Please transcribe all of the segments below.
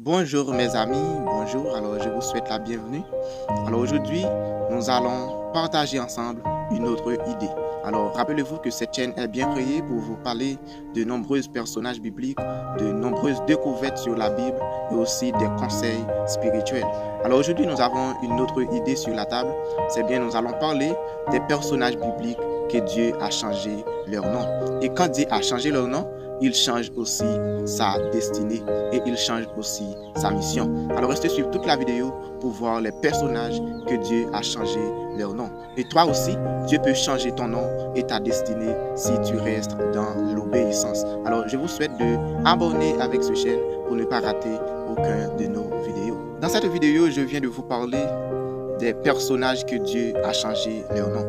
Bonjour mes amis, bonjour, alors je vous souhaite la bienvenue. Alors aujourd'hui, nous allons partager ensemble une autre idée. Alors rappelez-vous que cette chaîne est bien créée pour vous parler de nombreux personnages bibliques, de nombreuses découvertes sur la Bible et aussi des conseils spirituels. Alors aujourd'hui, nous avons une autre idée sur la table, c'est bien nous allons parler des personnages bibliques que Dieu a changé leur nom. Et quand Dieu a changé leur nom, il change aussi sa destinée et il change aussi sa mission. Alors restez suivre toute la vidéo pour voir les personnages que Dieu a changé leur nom. Et toi aussi, Dieu peut changer ton nom et ta destinée si tu restes dans l'obéissance. Alors je vous souhaite de abonner avec cette chaîne pour ne pas rater aucun de nos vidéos. Dans cette vidéo, je viens de vous parler des personnages que Dieu a changé leur nom.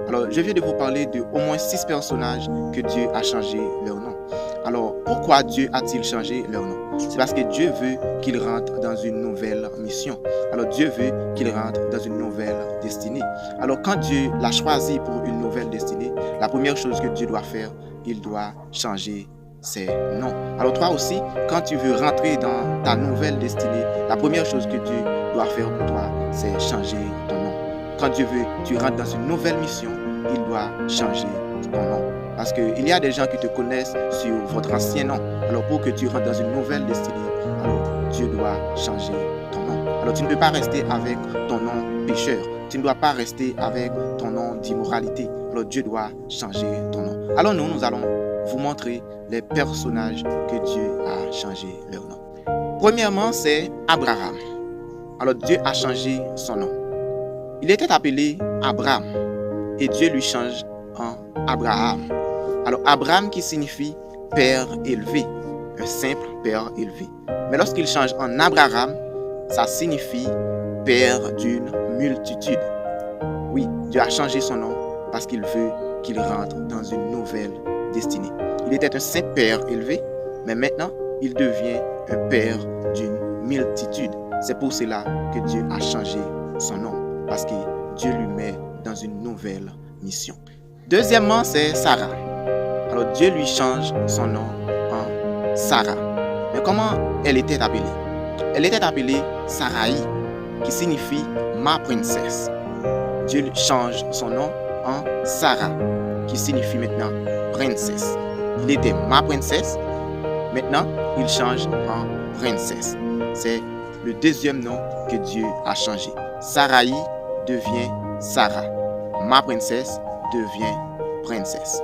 Alors je viens de vous parler de au moins 6 personnages que Dieu a changé leur nom. Alors, pourquoi Dieu a-t-il changé leur nom? C'est parce que Dieu veut qu'ils rentrent dans une nouvelle mission. Alors, Dieu veut qu'ils rentrent dans une nouvelle destinée. Alors, quand Dieu l'a choisi pour une nouvelle destinée, la première chose que Dieu doit faire, il doit changer ses noms. Alors, toi aussi, quand tu veux rentrer dans ta nouvelle destinée, la première chose que Dieu doit faire pour toi, c'est changer ton nom. Quand Dieu veut que tu rentres dans une nouvelle mission, il doit changer ton nom. Parce qu'il y a des gens qui te connaissent sur votre ancien nom. Alors pour que tu rentres dans une nouvelle destinée, alors Dieu doit changer ton nom. Alors tu ne peux pas rester avec ton nom pécheur. Tu ne dois pas rester avec ton nom d'immoralité. Alors Dieu doit changer ton nom. Alors nous allons vous montrer les personnages que Dieu a changé leur nom. Premièrement, c'est Abraham. Alors Dieu a changé son nom. Il était appelé Abraham et Dieu lui change en Abraham. Alors Abraham qui signifie père élevé, un simple père élevé. Mais lorsqu'il change en Abraham, ça signifie père d'une multitude. Oui, Dieu a changé son nom parce qu'il veut qu'il rentre dans une nouvelle destinée. Il était un simple père élevé, mais maintenant il devient un père d'une multitude. C'est pour cela que Dieu a changé son nom, parce que Dieu lui met dans une nouvelle mission. Deuxièmement, c'est Sarah. Alors Dieu lui change son nom en Sarah. Mais comment elle était appelée? Elle était appelée Saraï, qui signifie ma princesse. Dieu lui change son nom en Sarah, qui signifie maintenant princesse. Il était ma princesse, maintenant il change en princesse. C'est le deuxième nom que Dieu a changé. Saraï devient Sarah. Ma princesse devient princesse.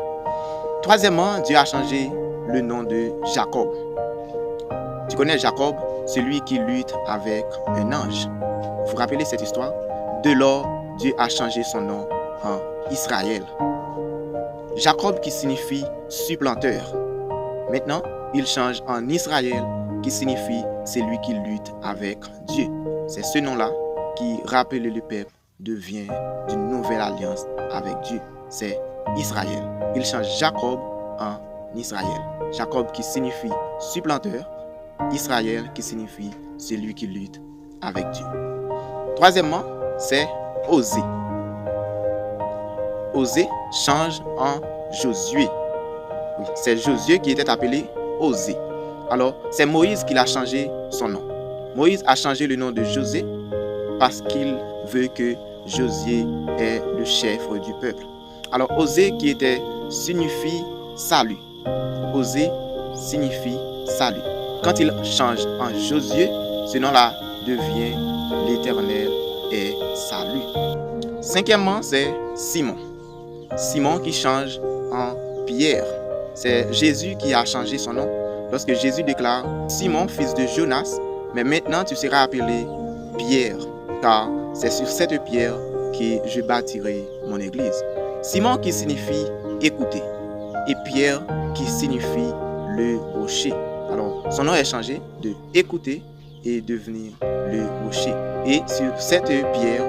Troisièmement, Dieu a changé le nom de Jacob. Tu connais Jacob, celui qui lutte avec un ange. Vous vous rappelez cette histoire? De lors, Dieu a changé son nom en Israël. Jacob qui signifie supplanteur. Maintenant, il change en Israël qui signifie celui qui lutte avec Dieu. C'est ce nom-là qui rappelle le peuple devient d'une nouvelle alliance avec Dieu. C'est Israël. Il change Jacob en Israël. Jacob qui signifie supplanteur. Israël qui signifie celui qui lutte avec Dieu. Troisièmement, c'est Osée. Osée change en Josué. Oui, c'est Josué qui était appelé Osée. Alors, c'est Moïse qui a changé son nom. Moïse a changé le nom de José parce qu'il veut que Josué est le chef du peuple. Alors, Osée qui signifie salut. Osée signifie salut. Quand il change en Josué, ce nom-là devient l'Éternel est salut. Cinquièmement, c'est Simon. Simon qui change en Pierre. C'est Jésus qui a changé son nom. Lorsque Jésus déclare Simon, fils de Jonas, mais maintenant tu seras appelé Pierre, car c'est sur cette pierre que je bâtirai mon église. Simon qui signifie écouter et Pierre qui signifie le rocher. Alors son nom est changé de écouter et devenir le rocher. Et sur cette pierre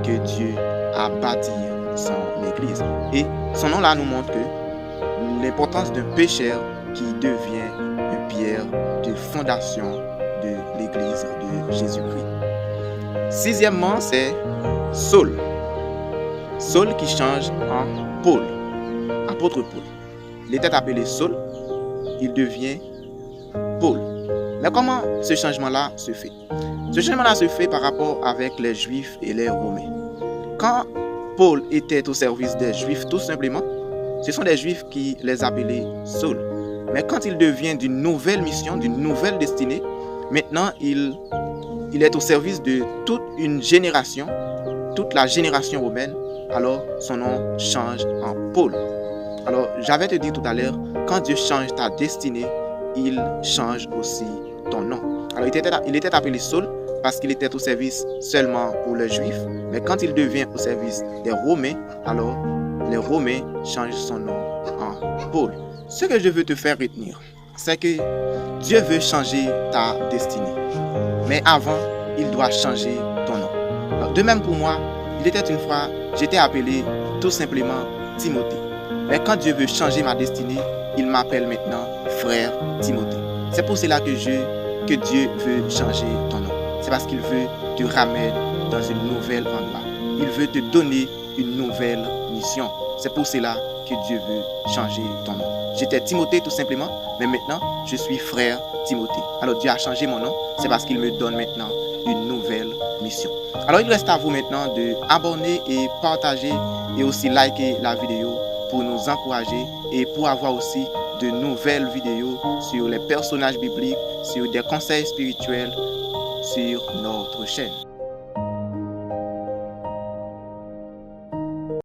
que Dieu a bâti son église. Et son nom là nous montre que l'importance d'un pécheur qui devient une pierre de fondation de l'église de Jésus-Christ. Sixièmement, c'est Saul. Saul qui change en Paul, apôtre Paul. Il était appelé Saul, il devient Paul. Mais comment ce changement-là se fait? Ce changement-là se fait par rapport avec les Juifs et les Romains. Quand Paul était au service des Juifs, tout simplement, ce sont des Juifs qui les appelaient Saul. Mais quand il devient d'une nouvelle mission, d'une nouvelle destinée, maintenant il est au service de toute une génération, toute la génération romaine, alors son nom change en Paul. Alors j'avais te dit tout à l'heure, quand Dieu change ta destinée, il change aussi ton nom. Alors il était appelé Saul parce qu'il était au service seulement pour les Juifs, mais quand il devient au service des Romains, alors les Romains changent son nom en Paul. Ce que je veux te faire retenir, c'est que Dieu veut changer ta destinée. Mais avant, il doit changer ton nom. Alors, de même pour moi, il était une fois, j'étais appelé tout simplement Timothée. Mais quand Dieu veut changer ma destinée, il m'appelle maintenant frère Timothée. C'est pour cela que Dieu veut changer ton nom. C'est parce qu'il veut te ramener dans une nouvelle endroit. Il veut te donner une nouvelle mission. C'est pour cela que Dieu veut changer ton nom. J'étais Timothée tout simplement, mais maintenant je suis frère Timothée. Alors Dieu a changé mon nom, c'est parce qu'il me donne maintenant une nouvelle mission. Alors il reste à vous maintenant de abonner et partager et aussi liker la vidéo pour nous encourager et pour avoir aussi de nouvelles vidéos sur les personnages bibliques, sur des conseils spirituels sur notre chaîne.